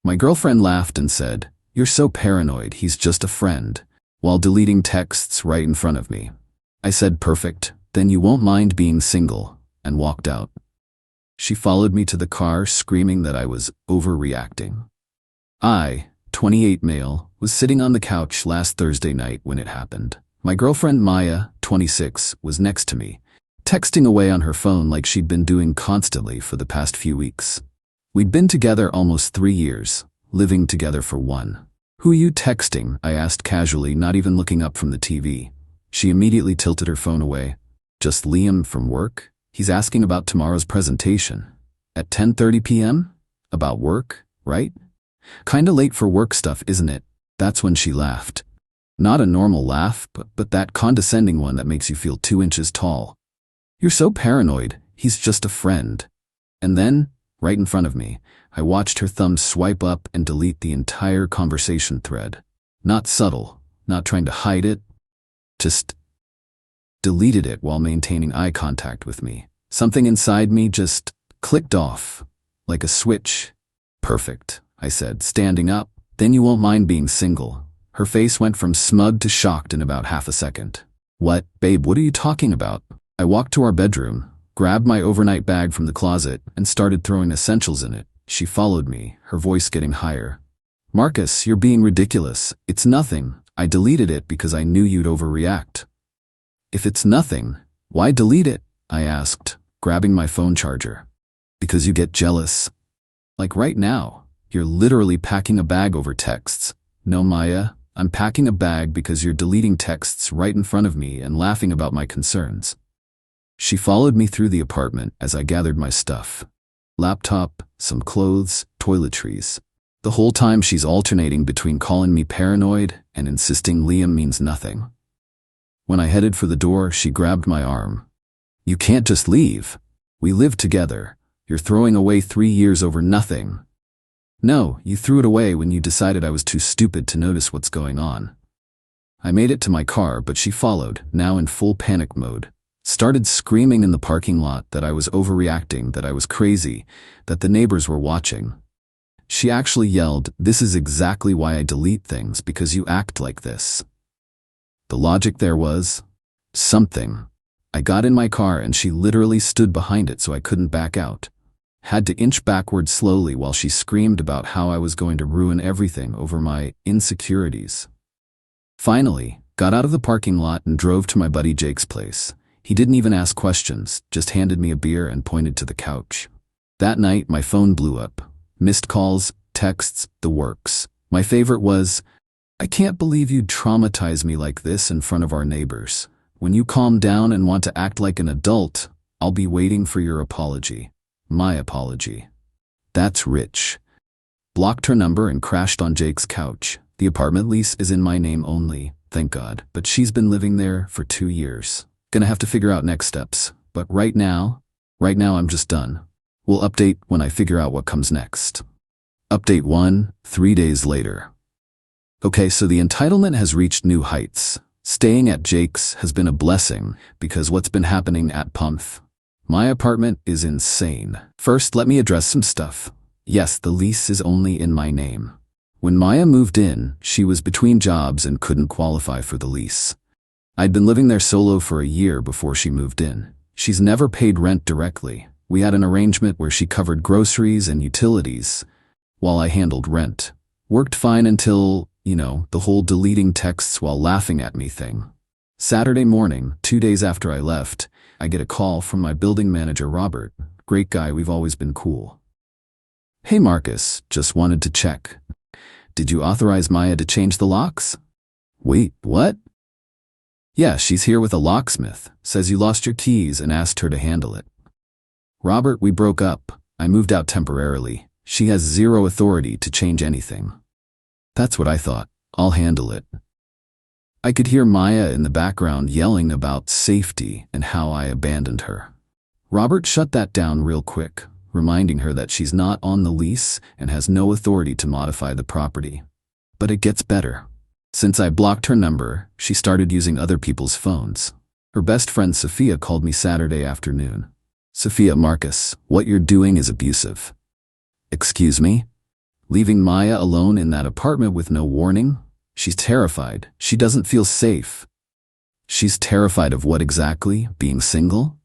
My girlfriend laughed and said, "You're so paranoid, he's just a friend," while deleting texts right in front of me. I said, "Perfect, then you won't mind being single," and walked out. She followed me to the car, screaming that I was overreacting. I, 28 male, was sitting on the couch last Thursday night when it happened. My girlfriend Maya, 26, was next to me, texting away on her phone like she'd been doing constantly for the past few weeks. We'd been together almost 3 years, living together for 1. "Who are you texting?" I asked casually, not even looking up from the TV. She immediately tilted her phone away. "Just Liam from work. He's asking about tomorrow's presentation. At 10:30 p.m.? About work, right? Kinda late for work stuff, isn't it?" That's when she laughed. Not a normal laugh, but that condescending one that makes you feel 2 inches tall. "You're so paranoid, he's just a friend." And then, right in front of me, I watched her thumb swipe up and delete the entire conversation thread. Not subtle, not trying to hide it, just deleted it while maintaining eye contact with me. Something inside me just clicked off, like a switch. "Perfect," I said, standing up. "Then you won't mind being single." Her face went from smug to shocked in about half a second. "What, babe, what are you talking about?" I walked to our bedroom, grabbed my overnight bag from the closet, and started throwing essentials in it. She followed me, her voice getting higher. "Marcus, you're being ridiculous. It's nothing. I deleted it because I knew you'd overreact." "If it's nothing, why delete it?" I asked, grabbing my phone charger. "Because you get jealous. Like right now, you're literally packing a bag over texts." "No, Maya, I'm packing a bag because you're deleting texts right in front of me and laughing about my concerns." She followed me through the apartment as I gathered my stuff. Laptop, some clothes, toiletries. The whole time she's alternating between calling me paranoid and insisting Liam means nothing. When I headed for the door, she grabbed my arm. "You can't just leave. We live together. You're throwing away 3 years over nothing." "No, you threw it away when you decided I was too stupid to notice what's going on." I made it to my car, but she followed, now in full panic mode. Started screaming in the parking lot that I was overreacting, that I was crazy, that the neighbors were watching. She actually yelled, "This is exactly why I delete things, because you act like this." The logic there was something. I got in my car and she literally stood behind it so I couldn't back out. Had to inch backward slowly while she screamed about how I was going to ruin everything over my insecurities. Finally, got out of the parking lot and drove to my buddy Jake's place. He didn't even ask questions, just handed me a beer and pointed to the couch. That night, my phone blew up. Missed calls, texts, the works. My favorite was, "I can't believe you'd traumatize me like this in front of our neighbors. When you calm down and want to act like an adult, I'll be waiting for your apology." My apology. That's rich. Blocked her number and crashed on Jake's couch. The apartment lease is in my name only, thank God, but she's been living there for 2 years. Gonna have to figure out next steps, but right now I'm just done. We'll update when I figure out what comes next. Update 1, 3 days later. Okay, so the entitlement has reached new heights. Staying at Jake's has been a blessing because what's been happening at Pumph. My apartment is insane. First, let me address some stuff. Yes, the lease is only in my name. When Maya moved in, she was between jobs and couldn't qualify for the lease. I'd been living there solo for a year before she moved in. She's never paid rent directly. We had an arrangement where she covered groceries and utilities, while I handled rent. Worked fine until, the whole deleting texts while laughing at me thing. Saturday morning, 2 days after I left, I get a call from my building manager, Robert. Great guy, we've always been cool. "Hey Marcus, just wanted to check. Did you authorize Maya to change the locks?" "Wait, what?" "Yeah, she's here with a locksmith. Says you lost your keys and asked her to handle it." "Robert, we broke up. I moved out temporarily. She has zero authority to change anything." "That's what I thought. I'll handle it." I could hear Maya in the background yelling about safety and how I abandoned her. Robert shut that down real quick, reminding her that she's not on the lease and has no authority to modify the property. But it gets better. Since I blocked her number, she started using other people's phones. Her best friend Sophia called me Saturday afternoon. "Sophia, Marcus, what you're doing is abusive." "Excuse me?" Leaving Maya alone in that apartment with no warning? She's terrified. She doesn't feel safe. She's terrified of what exactly? Being single?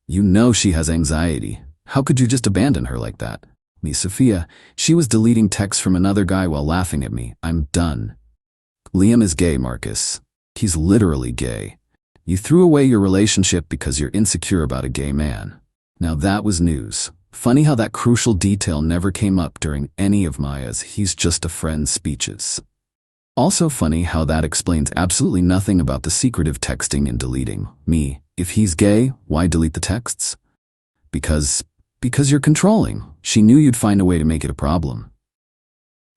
You know she has anxiety. How could you just abandon her like that? Me, Sophia, she was deleting texts from another guy while laughing at me. I'm done. Liam is gay, Marcus. He's literally gay. You threw away your relationship because you're insecure about a gay man. Now that was news. Funny how that crucial detail never came up during any of Maya's "he's just a friend" speeches. Also funny how that explains absolutely nothing about the secretive texting and deleting. Me, if he's gay, why delete the texts? Because you're controlling. She knew you'd find a way to make it a problem.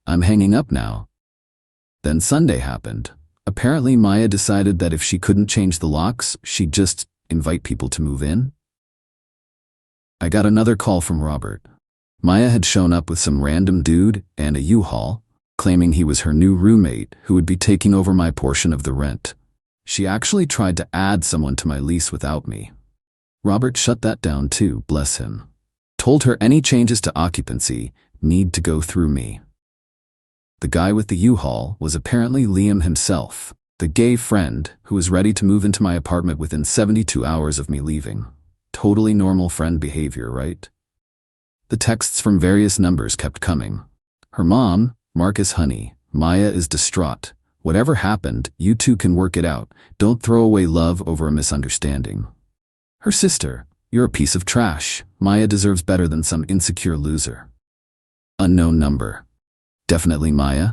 I'm hanging up now. Then Sunday happened. Apparently Maya decided that if she couldn't change the locks, she'd just invite people to move in. I got another call from Robert. Maya had shown up with some random dude and a U-Haul, claiming he was her new roommate who would be taking over my portion of the rent. She actually tried to add someone to my lease without me. Robert shut that down too, bless him. Told her any changes to occupancy need to go through me. The guy with the U-Haul was apparently Liam himself, the gay friend who was ready to move into my apartment within 72 hours of me leaving. Totally normal friend behavior, right? The texts from various numbers kept coming. Her mom, Marcus honey, Maya is distraught. Whatever happened, you two can work it out. Don't throw away love over a misunderstanding. Her sister, you're a piece of trash. Maya deserves better than some insecure loser. Unknown number. Definitely Maya.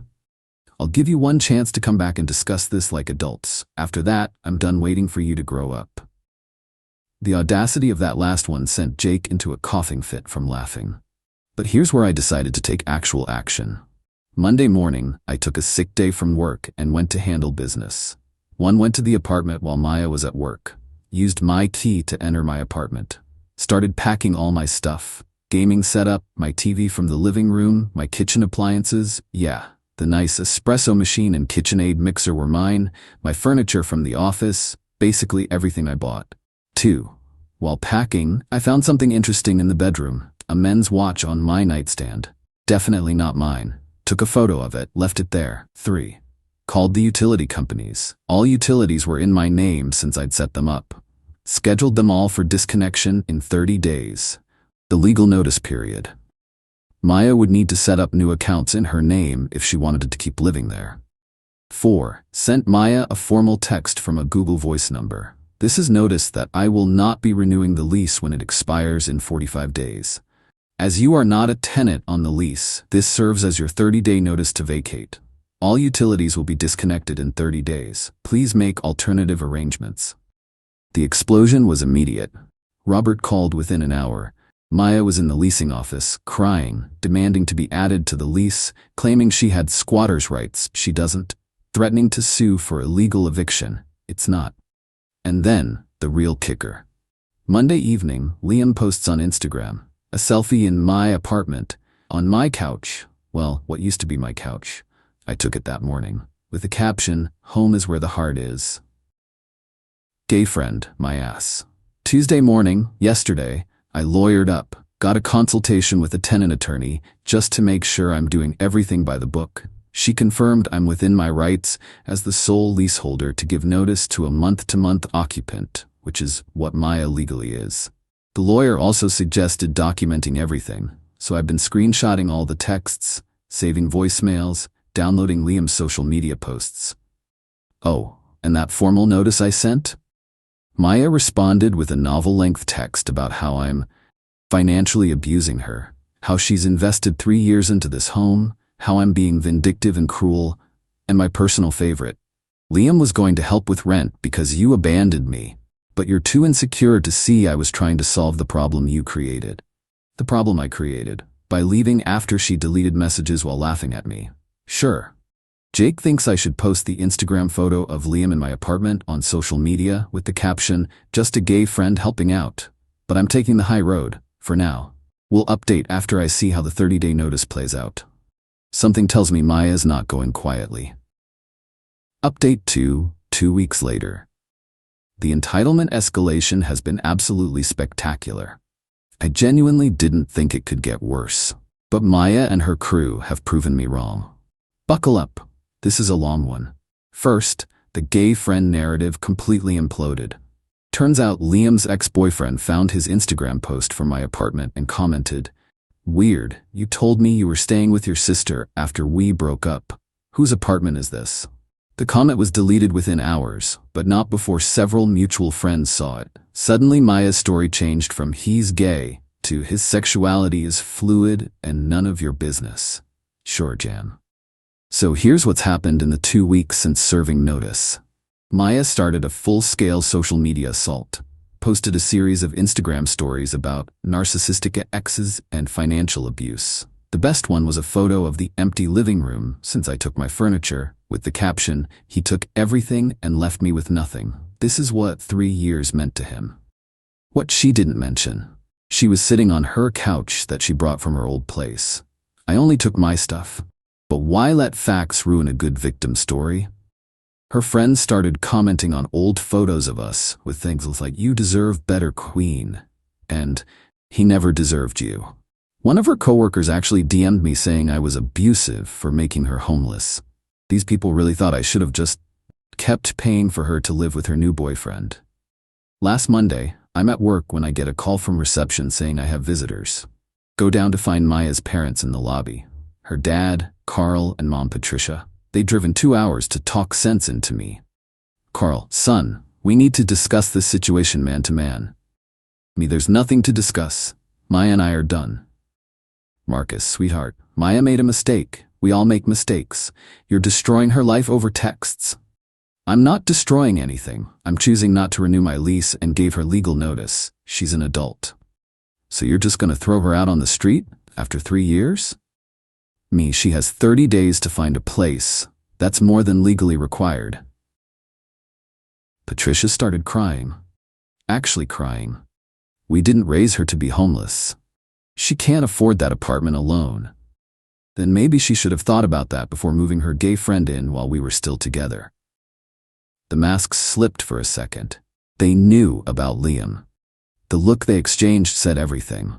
I'll give you one chance to come back and discuss this like adults. After that, I'm done waiting for you to grow up. The audacity of that last one sent Jake into a coughing fit from laughing. But here's where I decided to take actual action. Monday morning, I took a sick day from work and went to handle business. Went to the apartment while Maya was at work. Used my key to enter my apartment. Started packing all my stuff. Gaming setup, my TV from the living room, my kitchen appliances, yeah. The nice espresso machine and KitchenAid mixer were mine, my furniture from the office, basically everything I bought. 2. While packing, I found something interesting in the bedroom, a men's watch on my nightstand. Definitely not mine. Took a photo of it, left it there. 3. Called the utility companies. All utilities were in my name since I'd set them up. Scheduled them all for disconnection in 30 days. The legal notice period. Maya would need to set up new accounts in her name if she wanted to keep living there. 4. Sent Maya a formal text from a Google Voice number. This is notice that I will not be renewing the lease when it expires in 45 days. As you are not a tenant on the lease, this serves as your 30-day notice to vacate. All utilities will be disconnected in 30 days. Please make alternative arrangements. The explosion was immediate. Robert called within an hour. Maya was in the leasing office, crying, demanding to be added to the lease, claiming she had squatter's rights. She doesn't. Threatening to sue for illegal eviction. It's not. And then, the real kicker. Monday evening, Liam posts on Instagram, a selfie in my apartment, on my couch, well, what used to be my couch. I took it that morning, with the caption, "Home is where the heart is." Gay friend, my ass. Tuesday morning, yesterday, I lawyered up, got a consultation with a tenant attorney, just to make sure I'm doing everything by the book. She confirmed I'm within my rights as the sole leaseholder to give notice to a month-to-month occupant, which is what Maya legally is. The lawyer also suggested documenting everything, so I've been screenshotting all the texts, saving voicemails, downloading Liam's social media posts. Oh, and that formal notice I sent? Maya responded with a novel-length text about how I'm financially abusing her, how she's invested 3 years into this home, how I'm being vindictive and cruel, and my personal favorite. Liam was going to help with rent because you abandoned me, but you're too insecure to see I was trying to solve the problem you created. The problem I created, by leaving after she deleted messages while laughing at me. Sure. Jake thinks I should post the Instagram photo of Liam in my apartment on social media with the caption, "Just a gay friend helping out." But I'm taking the high road, for now. We'll update after I see how the 30-day notice plays out. Something tells me Maya's not going quietly. Update 2, 2 weeks later. The entitlement escalation has been absolutely spectacular. I genuinely didn't think it could get worse. But Maya and her crew have proven me wrong. Buckle up. This is a long one. First, the gay friend narrative completely imploded. Turns out Liam's ex-boyfriend found his Instagram post from my apartment and commented, "Weird, you told me you were staying with your sister after we broke up. Whose apartment is this?" The comment was deleted within hours, but not before several mutual friends saw it. Suddenly Maya's story changed from "he's gay" to "his sexuality is fluid and none of your business." Sure, Jan. So here's what's happened in the 2 weeks since serving notice. Maya started a full-scale social media assault, posted a series of Instagram stories about narcissistic exes and financial abuse. The best one was a photo of the empty living room since I took my furniture, with the caption, "He took everything and left me with nothing. This is what 3 years meant to him." What she didn't mention, she was sitting on her couch that she brought from her old place. I only took my stuff. But why let facts ruin a good victim story? Her friends started commenting on old photos of us with things like, "You deserve better, queen," and "He never deserved you." One of her coworkers actually DM'd me saying I was abusive for making her homeless. These people really thought I should have just kept paying for her to live with her new boyfriend. Last Monday, I'm at work when I get a call from reception saying I have visitors. Go down to find Maya's parents in the lobby. Her dad, Carl, and mom Patricia. They'd driven 2 hours to talk sense into me. "Carl, son, we need to discuss this situation man to man." Me, "There's nothing to discuss. Maya and I are done." "Marcus, sweetheart, Maya made a mistake. We all make mistakes. You're destroying her life over texts." "I'm not destroying anything. I'm choosing not to renew my lease and gave her legal notice. She's an adult." "So you're just gonna throw her out on the street after 3 years? Me, "She has 30 days to find a place. That's more than legally required." Patricia started crying. Actually crying. We didn't raise her to be homeless. She can't afford that apartment alone. Then maybe she should have thought about that before moving her gay friend in while we were still together. The masks slipped for a second. They knew about Liam. The look they exchanged said everything.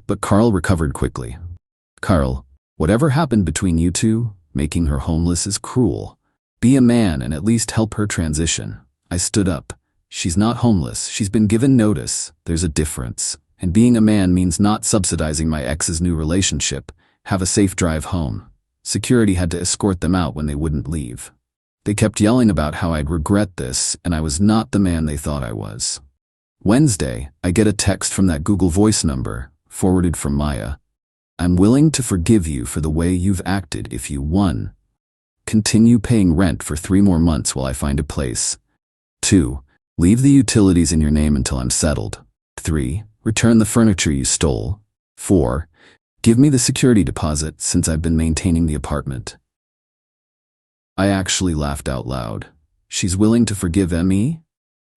But Carl recovered quickly. "Carl, whatever happened between you two, making her homeless is cruel. Be a man and at least help her transition." I stood up. "She's not homeless. She's been given notice. There's a difference. And being a man means not subsidizing my ex's new relationship. Have a safe drive home." Security had to escort them out when they wouldn't leave. They kept yelling about how I'd regret this and I was not the man they thought I was. Wednesday, I get a text from that Google Voice number, forwarded from Maya. "I'm willing to forgive you for the way you've acted if you 1. Continue paying rent for 3 more months while I find a place. 2. Leave the utilities in your name until I'm settled. 3. Return the furniture you stole. 4. Give me the security deposit since I've been maintaining the apartment." I actually laughed out loud. She's willing to forgive me?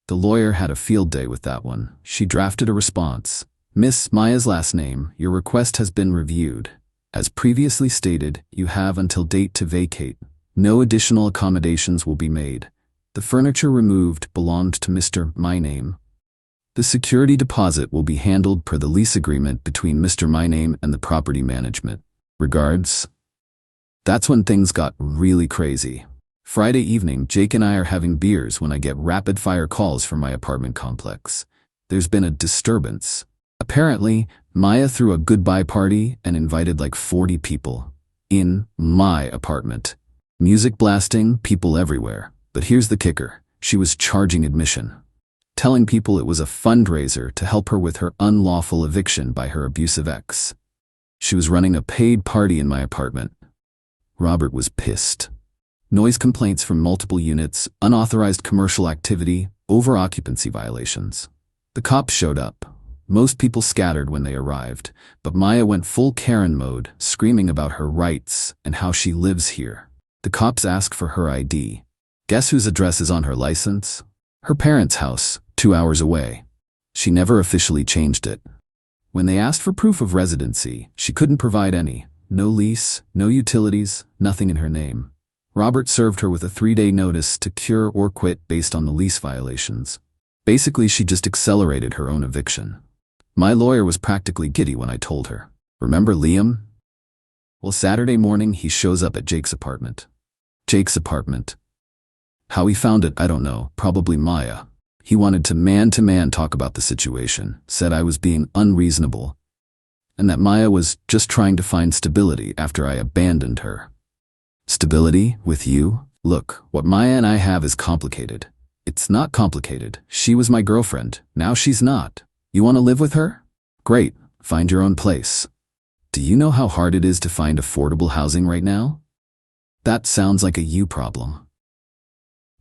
The lawyer had a field day with that one. She drafted a response. "Miss Maya's last name, your request has been reviewed. As previously stated, you have until date to vacate. No additional accommodations will be made. The furniture removed belonged to Mr. My Name. The security deposit will be handled per the lease agreement between Mr. My Name and the property management. Regards." That's when things got really crazy. Friday evening, Jake and I are having beers when I get rapid-fire calls from my apartment complex. There's been a disturbance. Apparently, Maya threw a goodbye party and invited like 40 people. In my apartment. Music blasting, people everywhere. But here's the kicker. She was charging admission. Telling people it was a fundraiser to help her with her unlawful eviction by her abusive ex. She was running a paid party in my apartment. Robert was pissed. Noise complaints from multiple units, unauthorized commercial activity, over-occupancy violations. The cops showed up. Most people scattered when they arrived, but Maya went full Karen mode, screaming about her rights and how she lives here. The cops asked for her ID. Guess whose address is on her license? Her parents' house, 2 hours away. She never officially changed it. When they asked for proof of residency, she couldn't provide any. No lease, no utilities, nothing in her name. Robert served her with a 3-day notice to cure or quit based on the lease violations. Basically, she just accelerated her own eviction. My lawyer was practically giddy when I told her. "Remember Liam? Well, Saturday morning, he shows up at Jake's apartment. Jake's apartment. How he found it, I don't know, probably Maya. He wanted to man talk about the situation, said I was being unreasonable, and that Maya was just trying to find stability after I abandoned her. Stability? With you? Look, what Maya and I have is complicated. It's not complicated. She was my girlfriend. Now she's not. You want to live with her? Great. Find your own place. Do you know how hard it is to find affordable housing right now? That sounds like a you problem.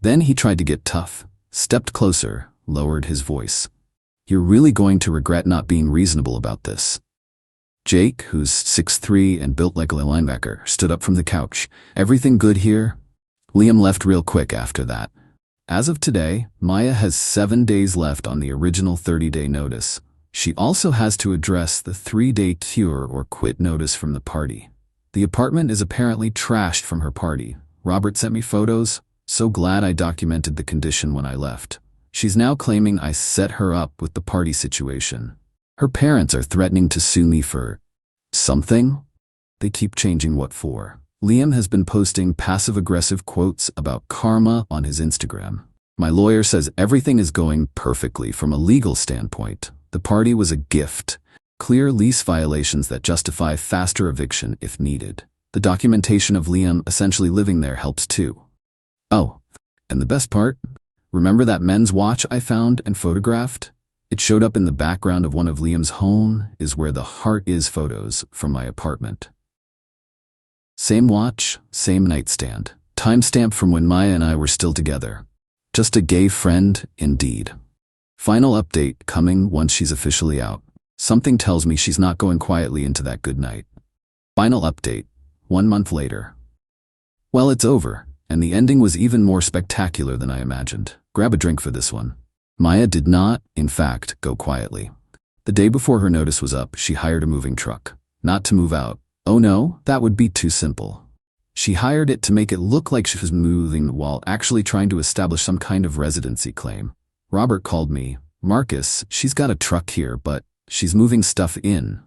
Then he tried to get tough, stepped closer, lowered his voice. You're really going to regret not being reasonable about this. Jake, who's 6'3" and built like a linebacker, stood up from the couch. Everything good here? Liam left real quick after that. As of today, Maya has 7 days left on the original 30-day notice. She also has to address the 3-day cure or quit notice from the party. The apartment is apparently trashed from her party. Robert sent me photos. So glad I documented the condition when I left. She's now claiming I set her up with the party situation. Her parents are threatening to sue me for something. They keep changing what for. Liam has been posting passive-aggressive quotes about karma on his Instagram. My lawyer says everything is going perfectly from a legal standpoint. The party was a gift. Clear lease violations that justify faster eviction if needed. The documentation of Liam essentially living there helps too. Oh, and the best part? Remember that men's watch I found and photographed? It showed up in the background of one of Liam's home is where the heart is photos from my apartment. Same watch, same nightstand. Timestamp from when Maya and I were still together. Just a gay friend, indeed. Final update coming once she's officially out. Something tells me she's not going quietly into that good night. Final update, 1 month later. Well, it's over, and the ending was even more spectacular than I imagined. Grab a drink for this one. Maya did not, in fact, go quietly. The day before her notice was up, she hired a moving truck. Not to move out. Oh no, that would be too simple. She hired it to make it look like she was moving while actually trying to establish some kind of residency claim. Robert called me. Marcus, she's got a truck here, but she's moving stuff in.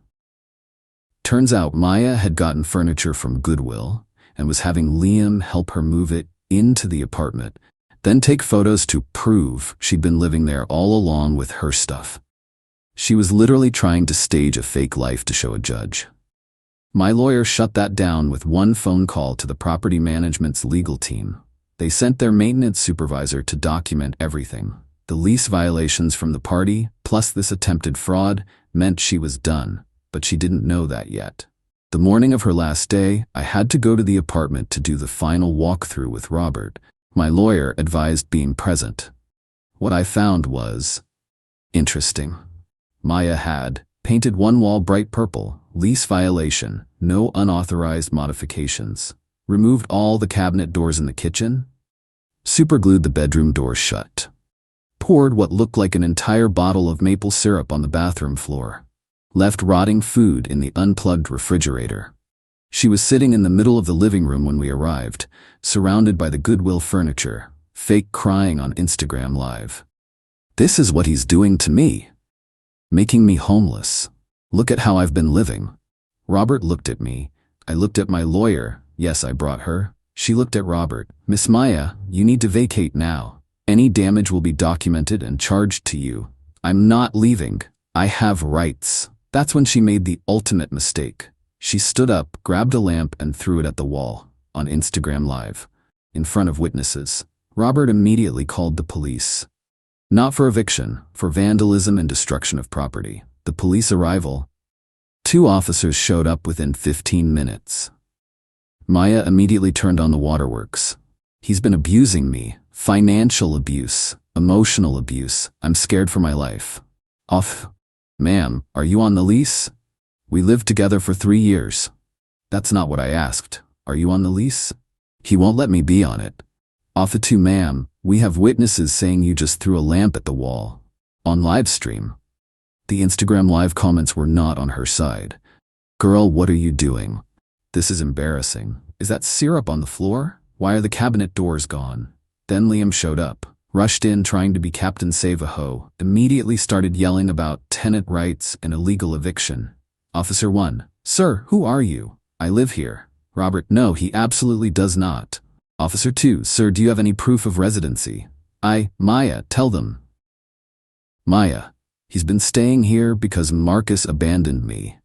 Turns out Maya had gotten furniture from Goodwill and was having Liam help her move it into the apartment, then take photos to prove she'd been living there all along with her stuff. She was literally trying to stage a fake life to show a judge. My lawyer shut that down with one phone call to the property management's legal team. They sent their maintenance supervisor to document everything. The lease violations from the party, plus this attempted fraud, meant she was done, but she didn't know that yet. The morning of her last day, I had to go to the apartment to do the final walkthrough with Robert. My lawyer advised being present. What I found was interesting. Maya had painted one wall bright purple, lease violation, no unauthorized modifications. Removed all the cabinet doors in the kitchen. Superglued the bedroom doors shut. Poured what looked like an entire bottle of maple syrup on the bathroom floor. Left rotting food in the unplugged refrigerator. She was sitting in the middle of the living room when we arrived, surrounded by the Goodwill furniture, fake crying on Instagram Live. This is what he's doing to me. Making me homeless. Look at how I've been living. Robert looked at me. I looked at my lawyer. Yes, I brought her. She looked at Robert. Miss Maya, you need to vacate now. Any damage will be documented and charged to you. I'm not leaving. I have rights. That's when she made the ultimate mistake. She stood up, grabbed a lamp, and threw it at the wall, on Instagram Live, in front of witnesses. Robert immediately called the police. Not for eviction, for vandalism and destruction of property. The police arrival. 2 officers showed up within 15 minutes. Maya immediately turned on the waterworks. He's been abusing me. Financial abuse, emotional abuse. I'm scared for my life. Off. Ma'am, are you on the lease? We lived together for 3 years. That's not what I asked. Are you on the lease? He won't let me be on it. Off to ma'am, we have witnesses saying you just threw a lamp at the wall. On live stream. The Instagram Live comments were not on her side. Girl, what are you doing? This is embarrassing. Is that syrup on the floor? Why are the cabinet doors gone? Then Liam showed up, rushed in trying to be Captain Save-A-Ho, immediately started yelling about tenant rights and illegal eviction. Officer 1, sir, who are you? I live here. Robert, no, he absolutely does not. Officer 2, sir, do you have any proof of residency? Maya, tell them. Maya, he's been staying here because Marcus abandoned me.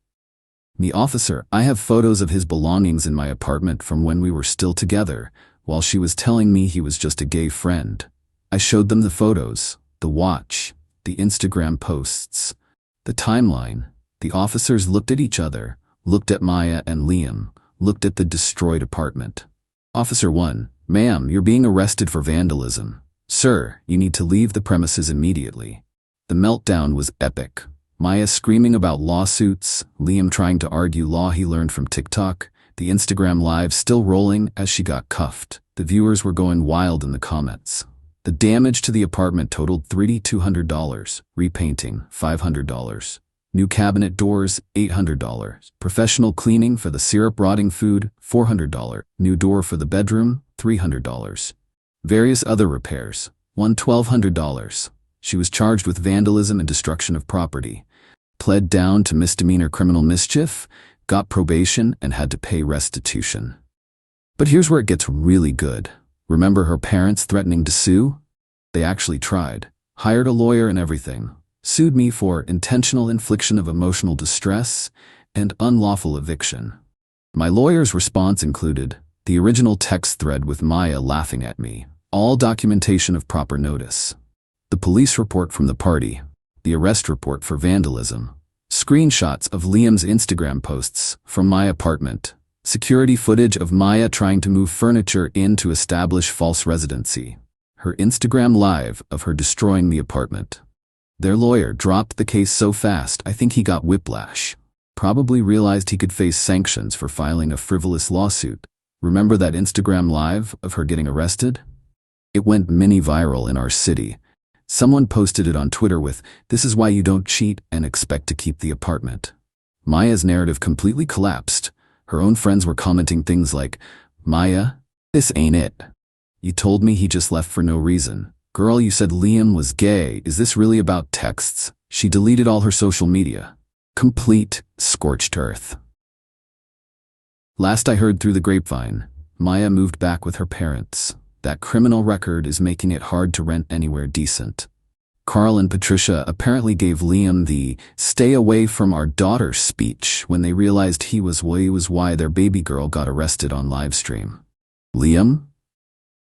Me, officer, I have photos of his belongings in my apartment from when we were still together, while she was telling me he was just a gay friend. I showed them the photos, the watch, the Instagram posts, the timeline. The officers looked at each other, looked at Maya and Liam, looked at the destroyed apartment. Officer 1, ma'am, you're being arrested for vandalism. Sir, you need to leave the premises immediately. The meltdown was epic. Maya screaming about lawsuits, Liam trying to argue law he learned from TikTok, the Instagram live still rolling as she got cuffed. The viewers were going wild in the comments. The damage to the apartment totaled $3,200, repainting $500, new cabinet doors $800, professional cleaning for the syrup rotting food $400, new door for the bedroom $300, various other repairs $1,200. She was charged with vandalism and destruction of property, pled down to misdemeanor criminal mischief, got probation, and had to pay restitution. But here's where it gets really good. Remember her parents threatening to sue? They actually tried, hired a lawyer and everything, sued me for intentional infliction of emotional distress and unlawful eviction. My lawyer's response included the original text thread with Maya laughing at me, all documentation of proper notice, the police report from the party, the arrest report for vandalism, screenshots of Liam's Instagram posts from my apartment, security footage of Maya trying to move furniture in to establish false residency, her Instagram live of her destroying the apartment. Their lawyer dropped the case so fast I think he got whiplash. Probably realized he could face sanctions for filing a frivolous lawsuit. Remember that Instagram live of her getting arrested? It went mini viral in our city. Someone posted it on Twitter with, "This is why you don't cheat and expect to keep the apartment." Maya's narrative completely collapsed. Her own friends were commenting things like, "Maya, this ain't it. You told me he just left for no reason. Girl, you said Liam was gay. Is this really about texts?" She deleted all her social media. Complete scorched earth. Last I heard through the grapevine, Maya moved back with her parents. That criminal record is making it hard to rent anywhere decent. Carl and Patricia apparently gave Liam the "stay away from our daughter" speech when they realized he was why their baby girl got arrested on livestream. Liam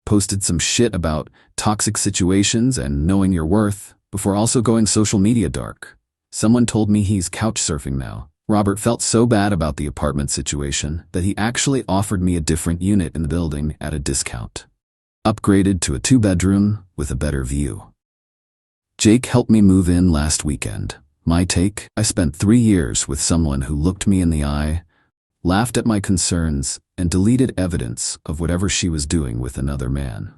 posted some shit about toxic situations and knowing your worth before also going social media dark. Someone told me he's couch surfing now. Robert felt so bad about the apartment situation that he actually offered me a different unit in the building at a discount. Upgraded to a 2-bedroom with a better view. Jake helped me move in last weekend. My take: I spent 3 years with someone who looked me in the eye, laughed at my concerns, and deleted evidence of whatever she was doing with another man.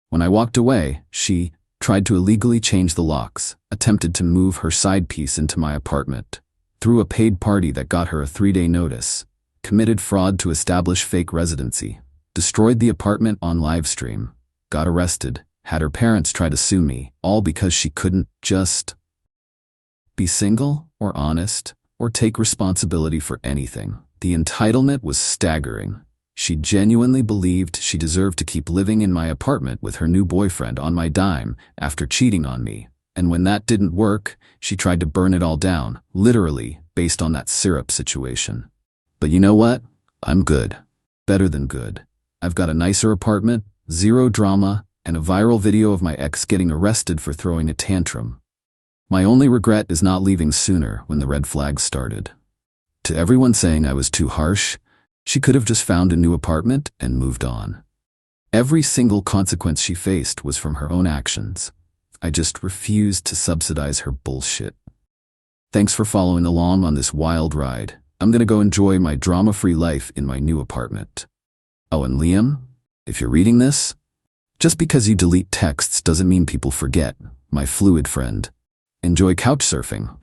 When I walked away, she tried to illegally change the locks, attempted to move her side piece into my apartment, threw a paid party that got her a 3-day notice, committed fraud to establish fake residency, destroyed the apartment on livestream, got arrested, had her parents try to sue me, all because she couldn't just be single or honest or take responsibility for anything. The entitlement was staggering. She genuinely believed she deserved to keep living in my apartment with her new boyfriend on my dime after cheating on me. And when that didn't work, she tried to burn it all down, literally, based on that syrup situation. But you know what? I'm good. Better than good. I've got a nicer apartment, zero drama, and a viral video of my ex getting arrested for throwing a tantrum. My only regret is not leaving sooner when the red flags started. To everyone saying I was too harsh, she could have just found a new apartment and moved on. Every single consequence she faced was from her own actions. I just refused to subsidize her bullshit. Thanks for following along on this wild ride. I'm gonna go enjoy my drama-free life in my new apartment. Oh, and Liam, if you're reading this, just because you delete texts doesn't mean people forget. My fluid friend. Enjoy couch surfing.